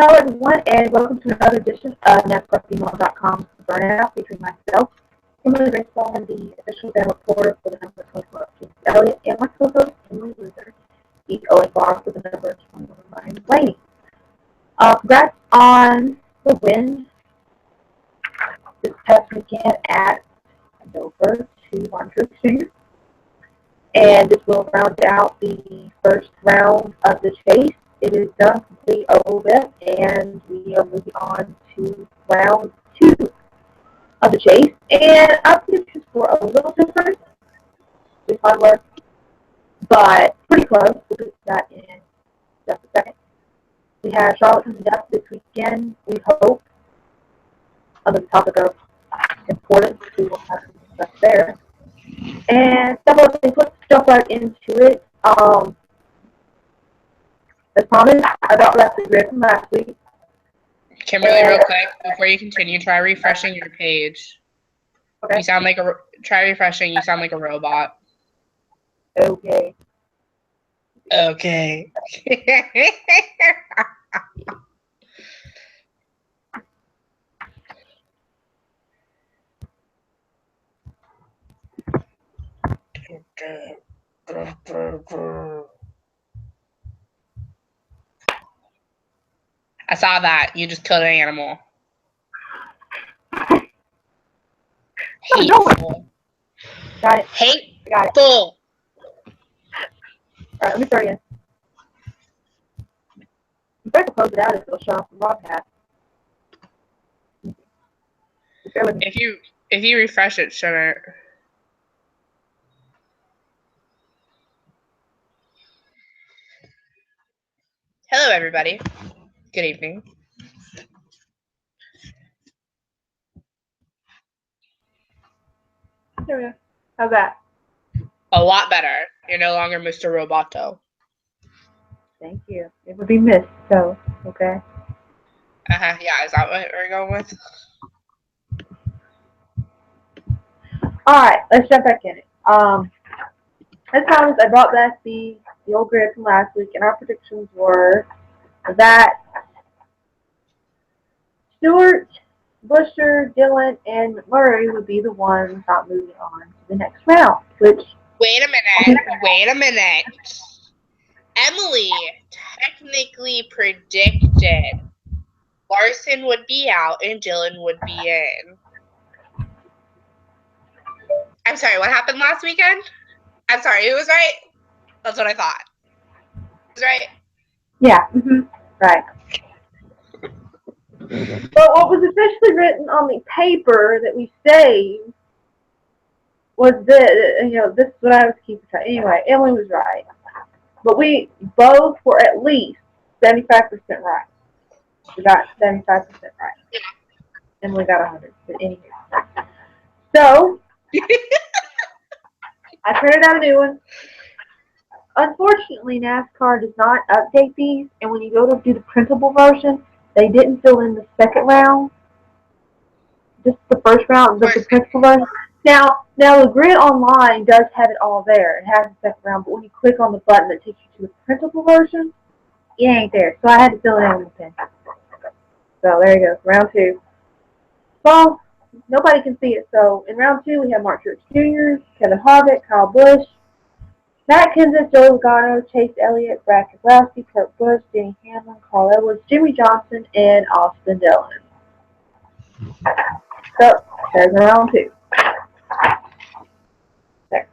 Hello everyone, and welcome to another edition of NASCARFemale.com's Burnout, featuring myself, Emily Raceball, and the official fan reporter for the number 24, James Elliott, and my co-host, Emily Luther, the OFR for the number 21, Ryan Blaney. Congrats on the win this past weekend at Dover to Martin Truex Jr. And this will round out the first round of the chase. It is done, complete, over with, and we are moving on to round 2 of the chase. And our predictions were a little different. It's hard work, but pretty close. We'll get to that in just a second. We have Charlotte coming up this weekend, we hope. On the topic of importance, we will have some stuff there. And several other things. Let's jump right into it. As promised, I got left grid from last week. Kimberly, real quick, before you continue, try refreshing your page. Okay. You sound like try refreshing, you sound like a robot. Okay. Okay. I saw that. You just killed an animal. Hateful. Got it. Hateful. Got it. All right, let me start again. You better close it out if it'll show off the broadcast. If you refresh it, shouldn't. Hello, everybody. Good evening. There we go. How's that? A lot better. You're no longer Mr. Roboto. Thank you. It would be missed, so, okay. Yeah, is that what we're going with? Alright, let's jump back in it. As promised, I brought back the old grid from last week, and our predictions were that Stewart, Busher, Dillon, and McMurray would be the ones not moving on to the next round, which... Wait a minute. Emily technically predicted Larson would be out and Dillon would be in. I'm sorry, what happened last weekend? I'm sorry, it was right? That's what I thought. It was right? Yeah, right. But what was officially written on the paper that we saved was this, this is what I was keeping track. Anyway, Emily was right. But we both were at least 75% right. We got 75% right. Emily got 100. But anyway. So, I printed out a new one. Unfortunately, NASCAR does not update these, and when you go to do the printable version, they didn't fill in the second round. Just the first round, the printable version. Now the grid online does have it all there. It has the second round, but when you click on the button that takes you to the printable version, it ain't there. So I had to fill it in with a pen. So there you go, round 2. Well, nobody can see it. So in round 2, we have Mark Truex Jr., Kevin Harvick, Kyle Busch, Matt Kenseth, Joey Logano, Chase Elliott, Brad Keselowski, Kurt Busch, Denny Hamlin, Carl Edwards, Jimmy Johnson, and Austin Dillon. So there's round 2. There.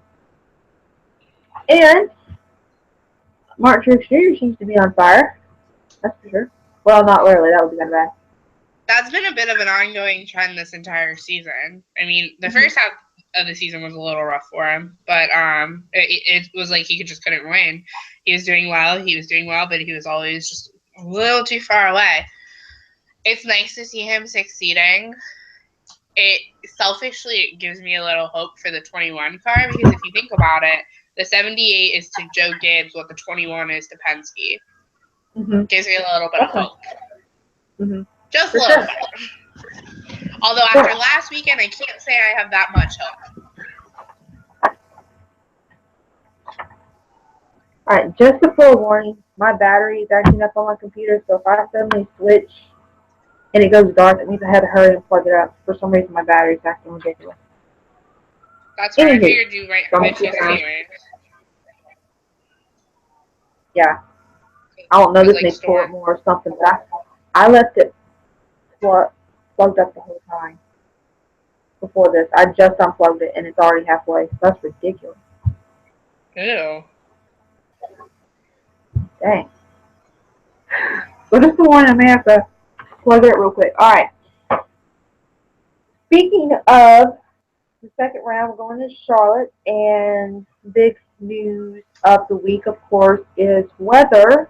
And Mark Truex Jr. seems to be on fire. That's for sure. Well, not really. That would be kind of bad. That's been a bit of an ongoing trend this entire season. I mean, the first half of the season was a little rough for him, but it was like he just couldn't win. He was doing well, but he was always just a little too far away. It's nice to see him succeeding. It gives me a little hope for the 21 car, because if you think about it, the 78 is to Joe Gibbs what the 21 is to Penske. Gives me a little bit of hope. Just a little bit. Although after last weekend, I can't say I have that much hope. Alright, just a forewarning, my battery is acting up on my computer, so if I suddenly switch and it goes dark, it means I had to hurry and plug it up. For some reason, my battery's acting ridiculous. That's fine. I figured you might have Don't issues anyway. Yeah. I don't know, It was this like may pull it storm. more or something, but I left it plugged up the whole time before this. I just unplugged it and it's already halfway. That's ridiculous. Ew. Dang. So just the one, I may have to plug it real quick. Alright. Speaking of the second round, we're going to Charlotte, and big news of the week, of course, is weather.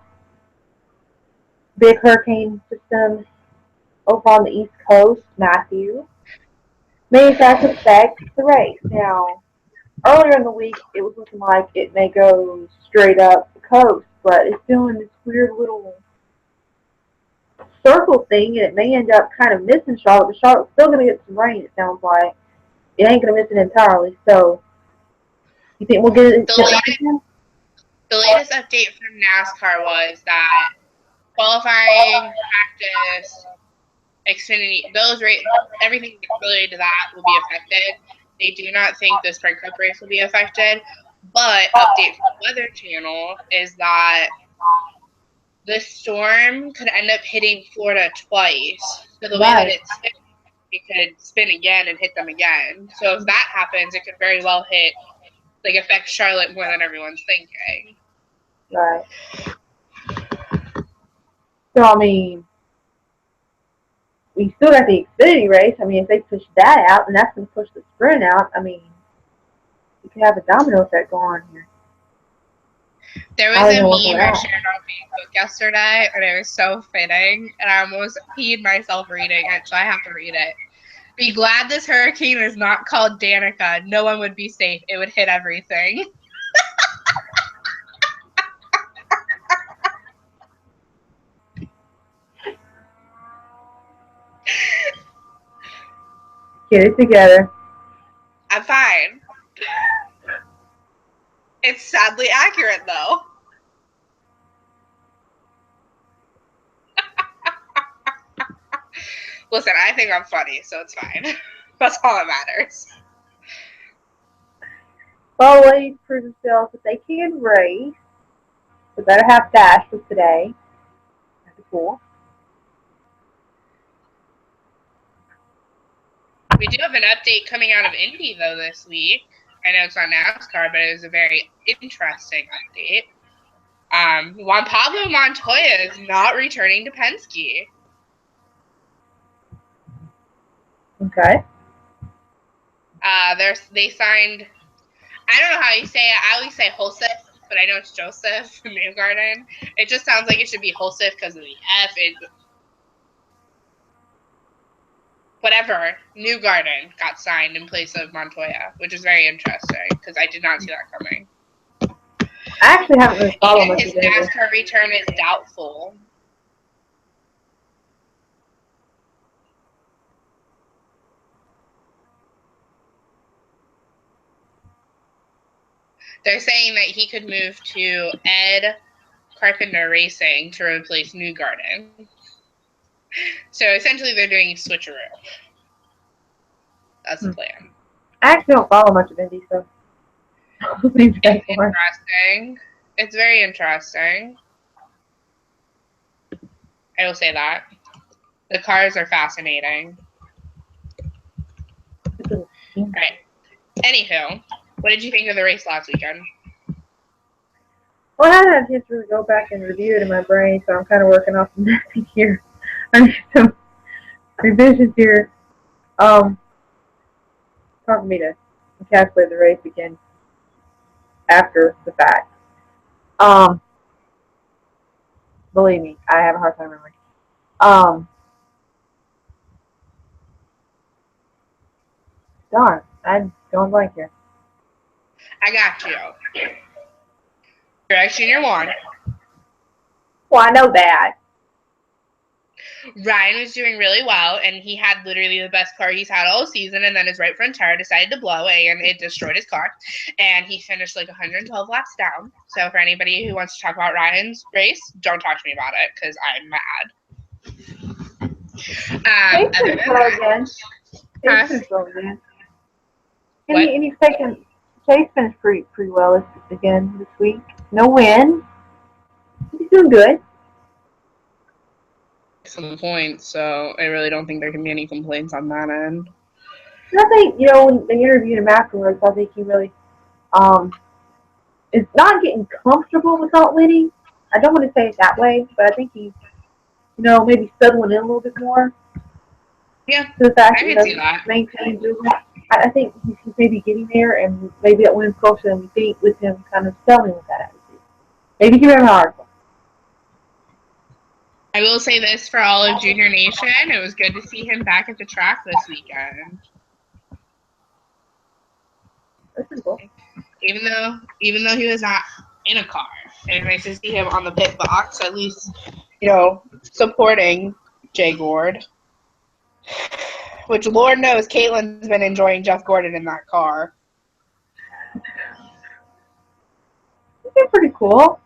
Big hurricane system over on the East Coast, Matthew, may in fact affect the race. Now, earlier in the week, it was looking like it may go straight up the coast, but it's doing this weird little circle thing, and it may end up kind of missing Charlotte, but Charlotte's still going to get some rain, it sounds like. It ain't going to miss it entirely, so you think we'll get it? The latest update from NASCAR was that qualifying, practice, Xfinity, everything related to that will be affected. They do not think the Sprint Cup race will be affected. But update from the Weather Channel is that the storm could end up hitting Florida twice. So the way that it could spin again and hit them again. So if that happens, it could very well affect Charlotte more than everyone's thinking. Right. So, I mean, we still got the Xfinity race. I mean, if they push that out, and that's going to push the sprint out, I mean, you could have a domino effect going on here. There was a meme I shared on Facebook yesterday, and it was so fitting, and I almost peed myself reading it, so I have to read it. Be glad this hurricane is not called Danica. No one would be safe. It would hit everything. Get it together. I'm fine. It's sadly accurate, though. Listen, I think I'm funny, so it's fine. That's all that matters. Well, ladies prove themselves that they can race. We better have Dash for today. That'd be cool. We do have an update coming out of Indy, though, this week. I know it's not NASCAR, but it was a very interesting update. Juan Pablo Montoya is not returning to Penske. Okay. They signed. I don't know how you say it. I always say Joseph, but I know it's Joseph Newgarden. It just sounds like it should be Joseph because of the F. Whatever. Newgarden got signed in place of Montoya, which is very interesting because I did not see that coming. I actually haven't really followed much his of it. NASCAR return is doubtful. They're saying that he could move to Ed Carpenter Racing to replace Newgarden. So essentially they're doing a switcheroo. That's the plan. I actually don't follow much of Indy, so it's interesting. It's very interesting. I will say that. The cars are fascinating. Right. Anywho, what did you think of the race last weekend? Well, I haven't had a chance to really go back and review it in my brain, so I'm kind of working off some nothing here. I need some revisions here. Hard for me to calculate the race again after the fact. Believe me, I have a hard time remembering. Darn, I'm going blank here. I got you. You're actually in your one. Well, I know that. Ryan was doing really well, and he had literally the best car he's had all season, and then his right front tire decided to blow, and it destroyed his car, and he finished like 112 laps down. So for anybody who wants to talk about Ryan's race, don't talk to me about it, because I'm mad. Chase finished well again. Chase finished well again. And he's taken, Chase finished pretty well again this week. No win. He's doing good. Some points, so I really don't think there can be any complaints on that end. And I think, when they interviewed him afterwards, I think he really is not getting comfortable with not winning. I don't want to say it that way, but I think he's, maybe settling in a little bit more. Yeah, to the fact I can see that. Maintain doing. I think he's maybe getting there, and maybe that wins closer than we think with him kind of selling with that attitude. Maybe give him an article. I will say this for all of Junior Nation, it was good to see him back at the track this weekend. That's pretty cool. Even though he was not in a car, it was nice to see him on the pit box, at least, supporting Jay Gord. Which, Lord knows, Caitlin's been enjoying Jeff Gordon in that car. It's pretty cool.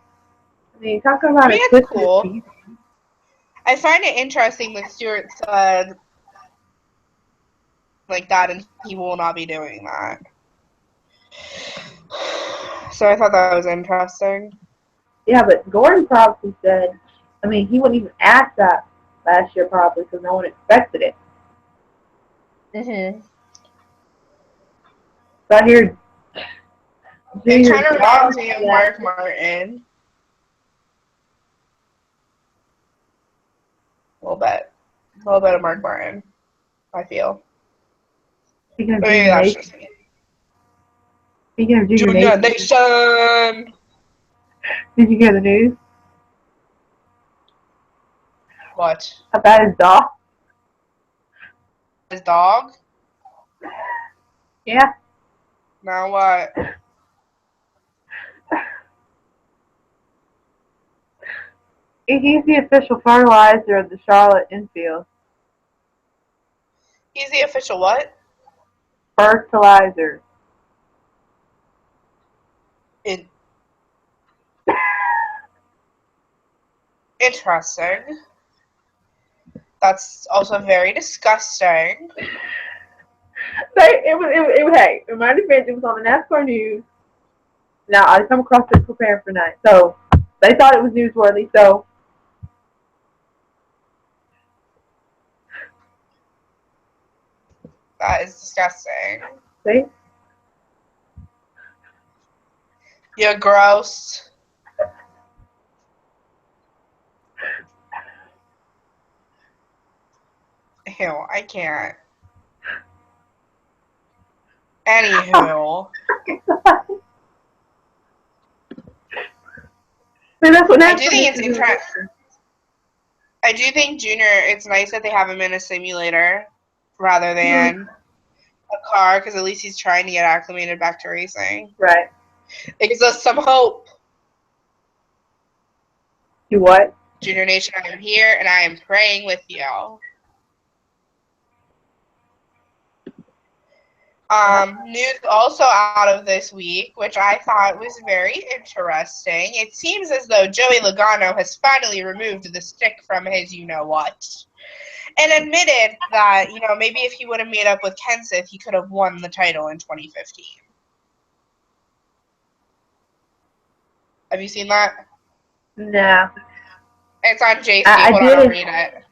I mean, talking about it. It's cool. I find it interesting that Stewart said like that, and he will not be doing that. So I thought that was interesting. Yeah, but Gordon probably said, he wouldn't even ask that last year probably because no one expected it. Mm-hmm. So I hear it kind of reminds me of Mark Martin. A little bit of Mark Martin, I feel. Speaking of Junior Nation. Did you hear the news? What? About his dog? His dog? Yeah. Now what? He's the official fertilizer of the Charlotte infield. He's the official what? Fertilizer. Interesting. That's also very disgusting. Hey, in my defense, it was on the NASCAR news. Now, I come across it preparing for night. So, they thought it was newsworthy, so. That is disgusting. See? You're gross. Ew, I can't. Anywho. I do think it's interesting. I do think Junior, it's nice that they have him in a simulator rather than a car, because at least he's trying to get acclimated back to racing. Right. It gives us some hope. You what? Junior Nation, I am here, and I am praying with you. News also out of this week, which I thought was very interesting. It seems as though Joey Logano has finally removed the stick from his you-know-what and admitted that, maybe if he would have made up with Kenseth, he could have won the title in 2015. Have you seen that? No. It's on JC. Hold on,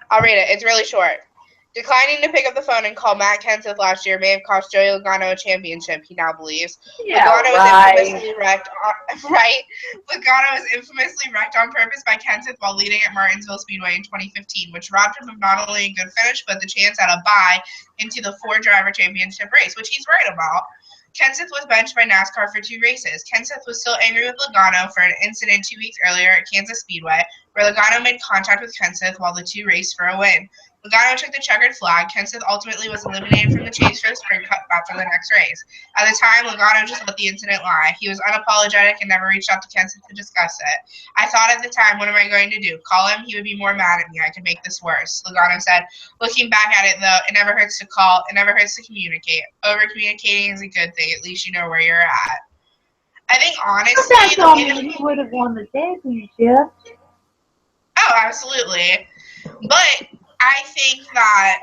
I'll read it. It's really short. Declining to pick up the phone and call Matt Kenseth last year may have cost Joey Logano a championship, he now believes. Yeah, Logano right. was infamously wrecked Logano was infamously wrecked on purpose by Kenseth while leading at Martinsville Speedway in 2015, which robbed him of not only a good finish, but the chance at a bye into the 4-driver championship race, which he's right about. Kenseth was benched by NASCAR for 2 races. Kenseth was still angry with Logano for an incident 2 weeks earlier at Kansas Speedway, where Logano made contact with Kenseth while the two raced for a win. Logano took the checkered flag. Kenseth ultimately was eliminated from the chase for the Sprint Cup after the next race. At the time, Logano just let the incident lie. He was unapologetic and never reached out to Kenseth to discuss it. I thought at the time, what am I going to do? Call him? He would be more mad at me. I could make this worse. Logano said, looking back at it, though, it never hurts to call. It never hurts to communicate. Over-communicating is a good thing. At least you know where you're at. I think, honestly, That's all mean he would have won the championship. Oh, absolutely. But I think that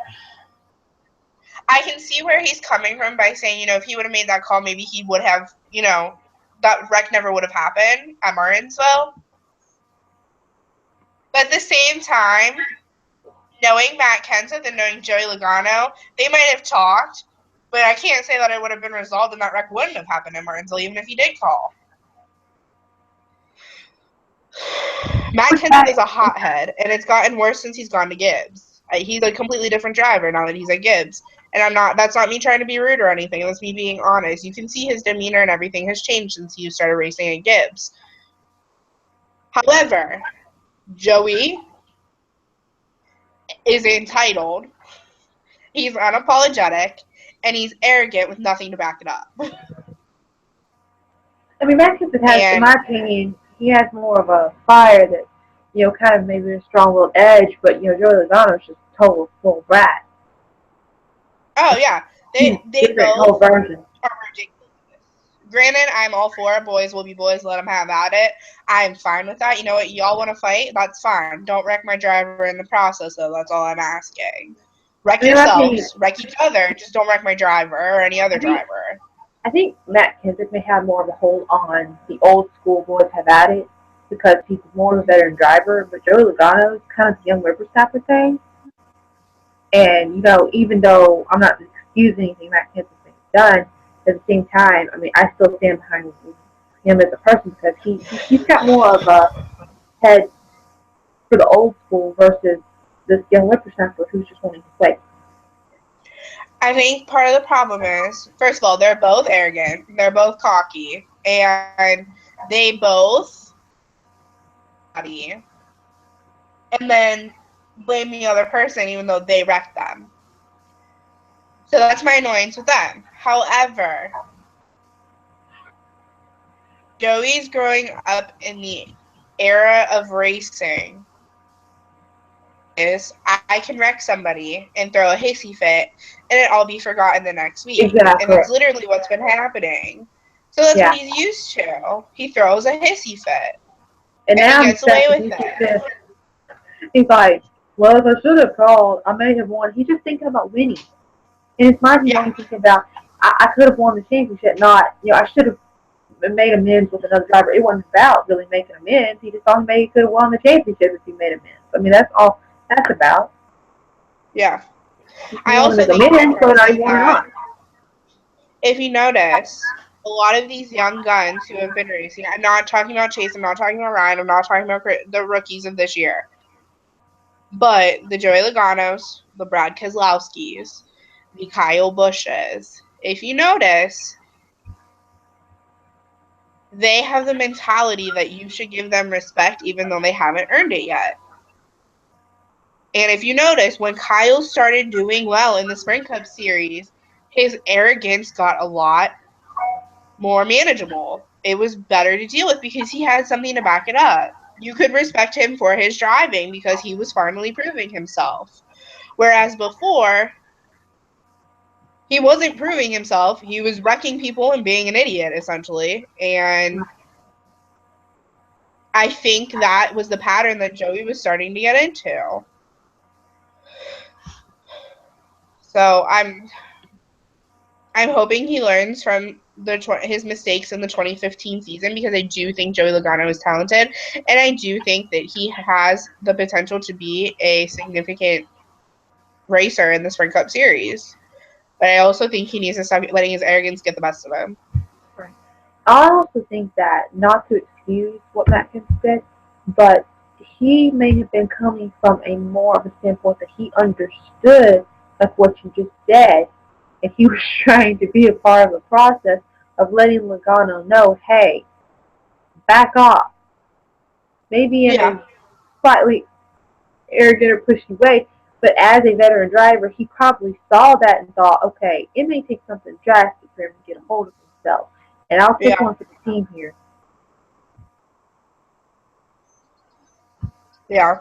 I can see where he's coming from by saying, you know, if he would have made that call, maybe he would have, you know, that wreck never would have happened at Martinsville. But at the same time, knowing Matt Kenseth and knowing Joey Logano, they might have talked, but I can't say that it would have been resolved and that wreck wouldn't have happened in Martinsville, even if he did call. Matt Kenseth is a hothead, and it's gotten worse since he's gone to Gibbs. He's a completely different driver now that he's at Gibbs. And that's not me trying to be rude or anything. That's me being honest. You can see his demeanor and everything has changed since he started racing at Gibbs. However, Joey is entitled, he's unapologetic, and he's arrogant with nothing to back it up. I mean, Matt Kenseth has, in my opinion, he has more of a fire that, you know, kind of maybe a strong-willed edge, but, you know, Joey Logano is just total full brat. Oh, yeah. They both whole version. are ridiculous. Granted, I'm all for it. Boys will be boys. Let them have at it. I'm fine with that. You know what? Y'all want to fight? That's fine. Don't wreck my driver in the process, though. That's all I'm asking. Wreck yourselves. Wreck each other. Just don't wreck my driver or any other driver. I think Matt Kenseth may have more of a hold on the old school boys have at it because he's more of a veteran driver, but Joey Logano is kind of the young whippersnapper thing. And, you know, even though I'm not excusing anything Matt Kenseth has done, at the same time, I mean, I still stand behind him as a person because he's got more of a head for the old school versus this young whippersnapper who's just wanting to play. I think part of the problem is, first of all, they're both arrogant, they're both cocky, and they both and then blame the other person even though they wrecked them. So that's my annoyance with them. However, Joey's growing up in the era of racing is I can wreck somebody and throw a hissy fit and it all be forgotten the next week. Exactly. And that's literally what's been happening. So that's what he's used to. He throws a hissy fit. And now he gets away with it. He's like, well, if I should have called, I may have won. He's just thinking about winning. And it's mind he's only thinking about, I could have won the championship, not, you know, I should have made amends with another driver. It wasn't about really making amends. He just thought maybe he could have won the championship if he made amends. I mean, that's all that's about. Yeah. I also think if you notice, a lot of these young guns who have been racing, I'm not talking about Chase, I'm not talking about Ryan, I'm not talking about the rookies of this year, but the Joey Logano's, the Brad Keselowski's, the Kyle Bushes, if you notice, they have the mentality that you should give them respect even though they haven't earned it yet. And if you notice, when Kyle started doing well in the Sprint Cup Series, his arrogance got a lot more manageable. It was better to deal with because he had something to back it up. You could respect him for his driving because he was finally proving himself. Whereas before, he wasn't proving himself. He was wrecking people and being an idiot, essentially. And I think that was the pattern that Joey was starting to get into. So I'm hoping he learns from his mistakes in the 2015 season because I do think Joey Logano is talented, and I do think that he has the potential to be a significant racer in the Sprint Cup Series. But I also think he needs to stop letting his arrogance get the best of him. Right. I also think that, not to excuse what Matt Kenseth said, but he may have been coming from a more of a standpoint that he understood like what you just said, and he was trying to be a part of the process of letting Logano know, hey, back off. Maybe in a slightly arrogant or pushy way, but as a veteran driver, he probably saw that and thought, okay, it may take something drastic for him to get a hold of himself, and I'll take one for the team here. Yeah.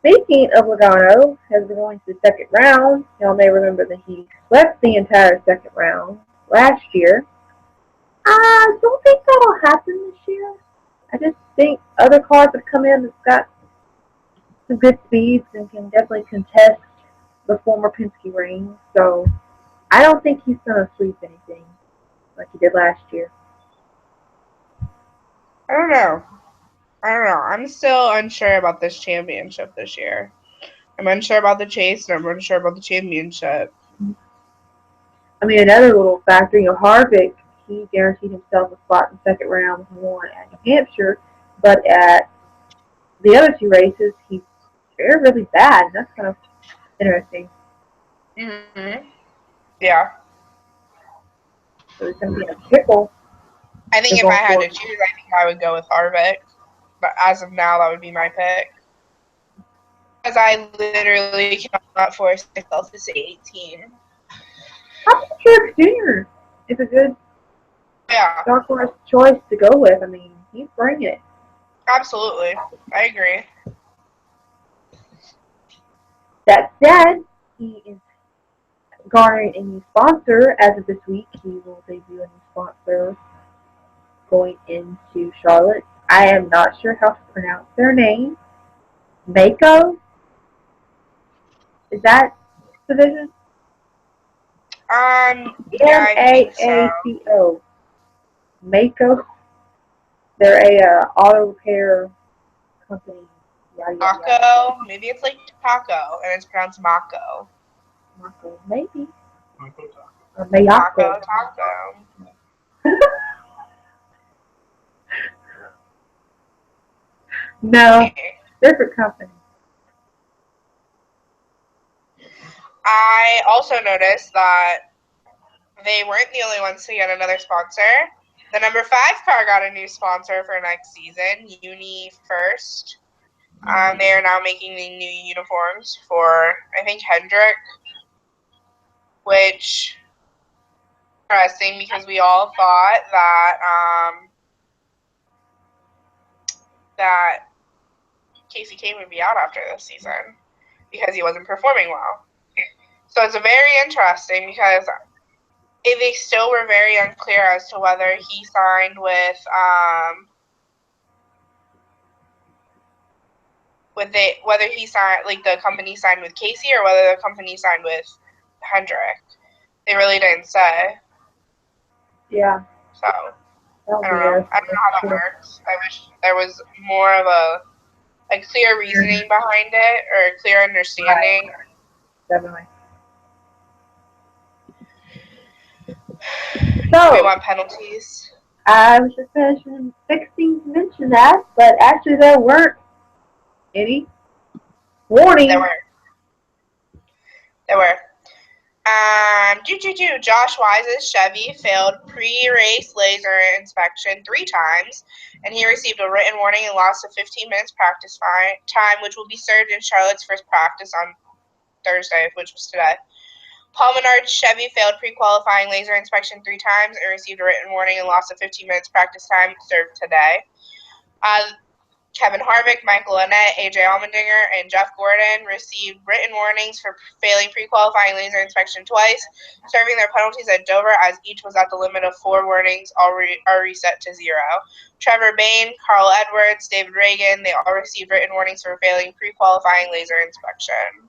Speaking of Logano, as we're going to the second round, y'all may remember that he swept the entire second round last year. I don't think that'll happen this year. I just think other cars have come in that's got some good speeds and can definitely contest the former Penske reign. So I don't think he's going to sweep anything like he did last year. I don't know. I'm still unsure about this championship this year. I'm unsure about the chase, and I'm unsure about the championship. I mean, another little factor, Harvick, he guaranteed himself a spot in the second round and won at New Hampshire, but at the other two races, he fared really bad, and that's kind of interesting. Mm-hmm. Yeah. So he's going to be in a pickle. I think if I had to choose, I think I would go with Harvick. But as of now, that would be my pick. Because I literally cannot force myself to say 18. I think Truex Jr. is a good dark horse choice to go with. I mean, he's bringing it. Absolutely. I agree. That said, he is garnering a new sponsor as of this week. He will debut a new sponsor going into Charlotte. I am not sure how to pronounce their name. Mako? Is that division? Yeah, I think so. Maaco. Mako. They're a auto repair company. Taco? Maybe it's like taco, and it's pronounced Mako. Mako, maybe. Or Taco. No, different company. I also noticed that they weren't the only ones to get another sponsor. The number 5 car got a new sponsor for next season, Uni First. They are now making the new uniforms for, I think, Hendrick, which is interesting because we all thought that Casey Kane would be out after this season because he wasn't performing well. So it's very interesting because they still were very unclear as to whether he signed with whether he signed, like, the company signed with Casey or whether the company signed with Hendrick. They really didn't say. Yeah. So I don't know. I don't know how that works. I wish there was more of a clear reasoning behind it or a clear understanding. Right. Definitely. So, do we want penalties? I was just fixing to mention that, but actually there weren't any. Warning. There were. Josh Wise's Chevy failed pre-race laser inspection 3 times, and he received a written warning and lost a 15 minutes practice time, which will be served in Charlotte's first practice on Thursday, which was today. Paul Menard's Chevy failed pre-qualifying laser inspection 3 times and received a written warning and lost a 15 minutes practice time, served today. Kevin Harvick, Michael Annett, AJ Allmendinger, and Jeff Gordon received written warnings for failing pre-qualifying laser inspection twice, serving their penalties at Dover, as each was at the limit of 4 warnings, are reset to 0. Trevor Bayne, Carl Edwards, David Reagan, they all received written warnings for failing pre-qualifying laser inspection.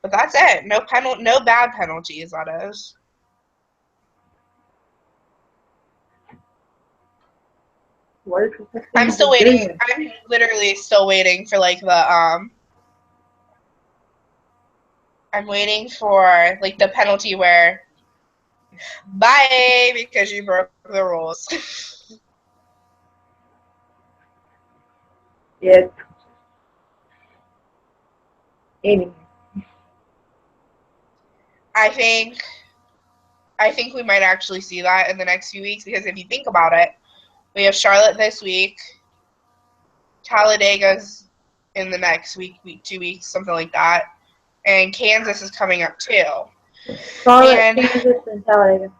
But that's it. No bad penalties, that is. I'm still waiting. I'm literally still waiting for I'm waiting for the penalty where bye because you broke the rules. Yes. Anyway. I think we might actually see that in the next few weeks because if you think about it, we have Charlotte this week. Talladega's in the next week, 2 weeks, something like that. And Kansas is coming up too. Charlotte, Kansas, and Talladega.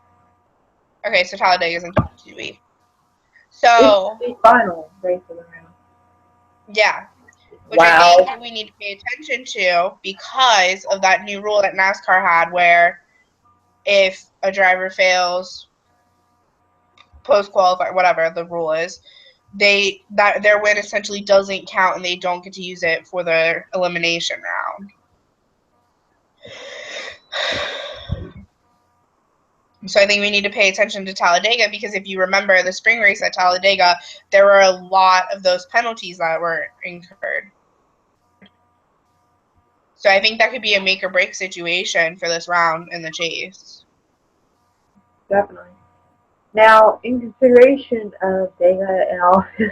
Okay, so Talladega's in 2 weeks. So it's the final race of the round. Yeah. Which Wow. I think we need to pay attention to because of that new rule that NASCAR had where if a driver fails post-qualify, whatever the rule is, their win essentially doesn't count and they don't get to use it for the elimination round. So I think we need to pay attention to Talladega because if you remember the spring race at Talladega, there were a lot of those penalties that were incurred. So I think that could be a make or break situation for this round in the chase. Definitely. Now, in consideration of Dega and all this,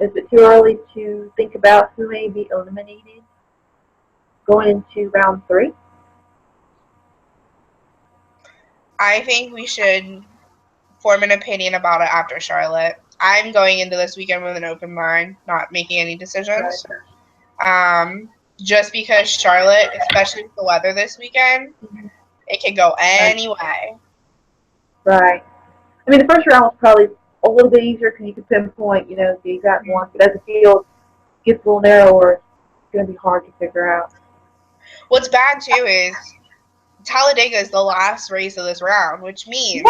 is it too early to think about who may be eliminated going into round 3? I think we should form an opinion about it after Charlotte. I'm going into this weekend with an open mind, not making any decisions. Just because Charlotte, especially with the weather this weekend, it can go any way. Right. I mean, the first round was probably a little bit easier because you could pinpoint, the exact one. But as the field gets a little narrower, it's going to be hard to figure out. What's bad, too, is Talladega is the last race of this round, which means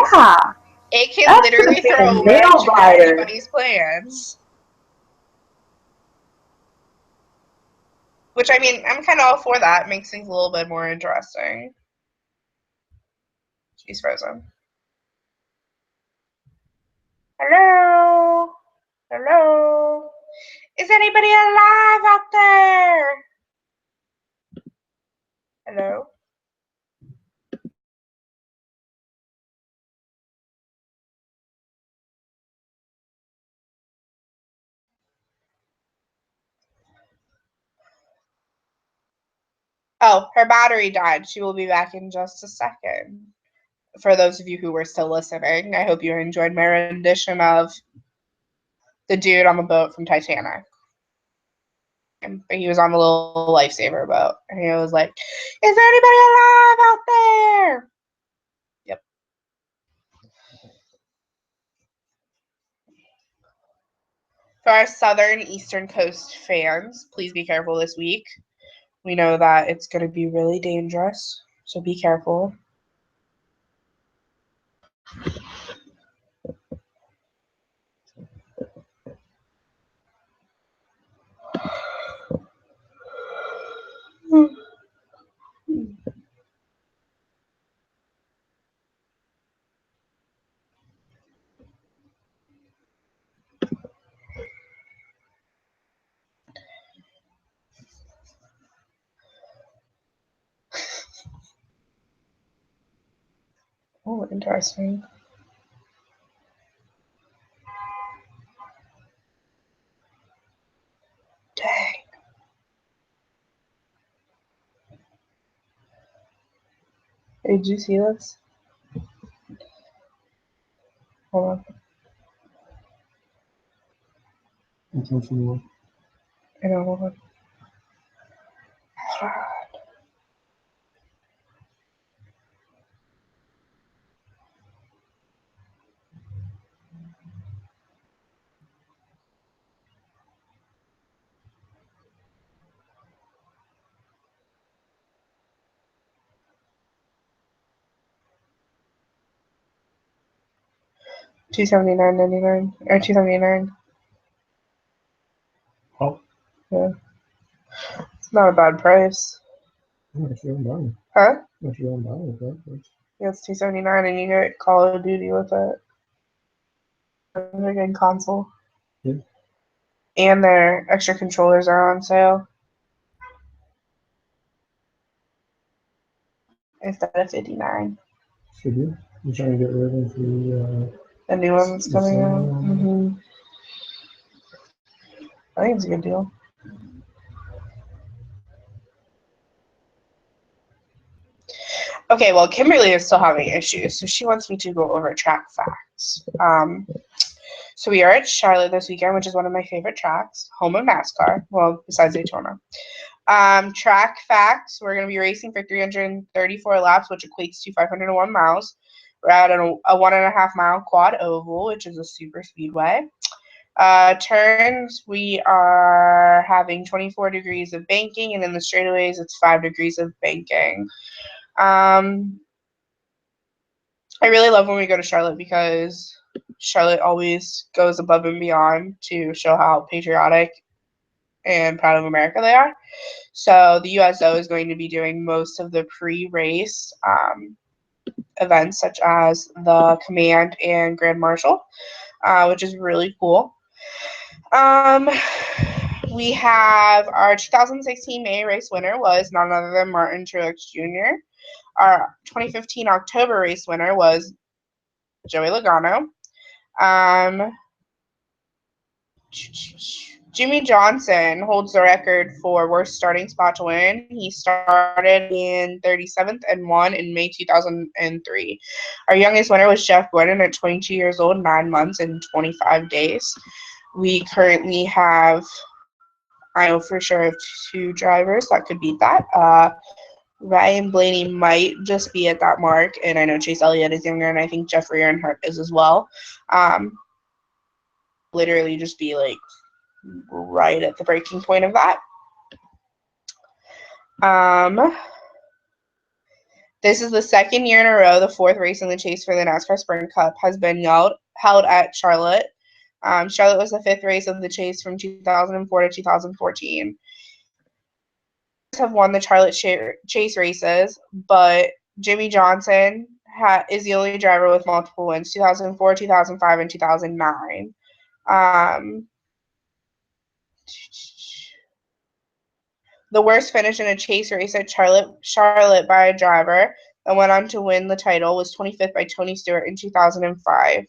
it can literally throw a wrench in anybody's plans. Which, I mean, I'm kind of all for that. It makes things a little bit more interesting. She's frozen. Hello? Hello? Is anybody alive out there? Hello? Oh, her battery died. She will be back in just a second. For those of you who were still listening, I hope you enjoyed my rendition of the dude on the boat from Titanic. But he was on the little lifesaver boat. And he was like, is there anybody alive out there? Yep. For our southern eastern coast fans, please be careful this week. We know that it's going to be really dangerous, so be careful. Oh, interesting. Dang. Did you see this? Hold on. I know, hold on. God. 279.99 or 279. Oh. Yeah. It's not a bad price. Yeah, Huh? Yeah, it's $279 and you get Call of Duty with it. It's a good console. Yeah. And their extra controllers are on sale. Instead of $59. Should you? You're trying to get rid of the new one that's coming out. Mm-hmm. I think it's a good deal. Okay, well, Kimberly is still having issues, so she wants me to go over track facts. So we are at Charlotte this weekend, which is one of my favorite tracks, home of NASCAR. Well, besides Daytona. Track facts, we're going to be racing for 334 laps, which equates to 501 miles. We're at a 1.5 mile quad oval, which is a super speedway. Turns, we are having 24 degrees of banking, and in the straightaways, it's 5 degrees of banking. I really love when we go to Charlotte because Charlotte always goes above and beyond to show how patriotic and proud of America they are. So the USO is going to be doing most of the pre-race events, such as the Command and Grand Marshal, which is really cool. We have our 2016 May race winner was none other than Martin Truex Jr. Our 2015 October race winner was Joey Logano. Jimmy Johnson holds the record for worst starting spot to win. He started in 37th and won in May 2003. Our youngest winner was Jeff Gordon at 22 years old, 9 months and 25 days. We currently have, I know for sure, of 2 drivers that could beat that. Ryan Blaney might just be at that mark, and I know Chase Elliott is younger, and I think Jeffrey Earnhardt is as well. Literally just be like right at the breaking point of that. This is the second year in a row the 4th race in the chase for the NASCAR Sprint Cup has been held at Charlotte. Charlotte was the 5th race of the chase from 2004 to 2014. Have won the Charlotte chase races, but Jimmy Johnson is the only driver with multiple wins, 2004, 2005, and 2009. The worst finish in a chase race at Charlotte by a driver that went on to win the title was 25th by Tony Stewart in 2005.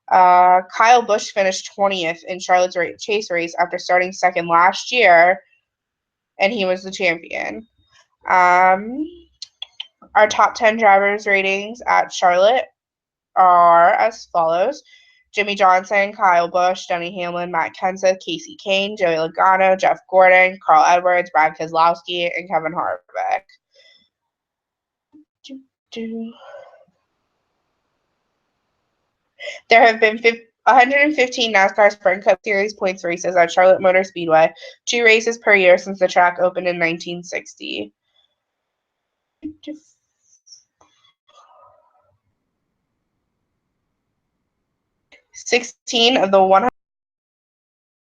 Kyle Busch finished 20th in Charlotte's chase race after starting second last year, and he was the champion. Our top 10 drivers ratings at Charlotte are as follows: Jimmy Johnson, Kyle Busch, Denny Hamlin, Matt Kenseth, Casey Kane, Joey Logano, Jeff Gordon, Carl Edwards, Brad Keselowski, and Kevin Harvick. There have been 115 NASCAR Sprint Cup Series points races at Charlotte Motor Speedway, 2 races per year since the track opened in 1960. 16 of the 100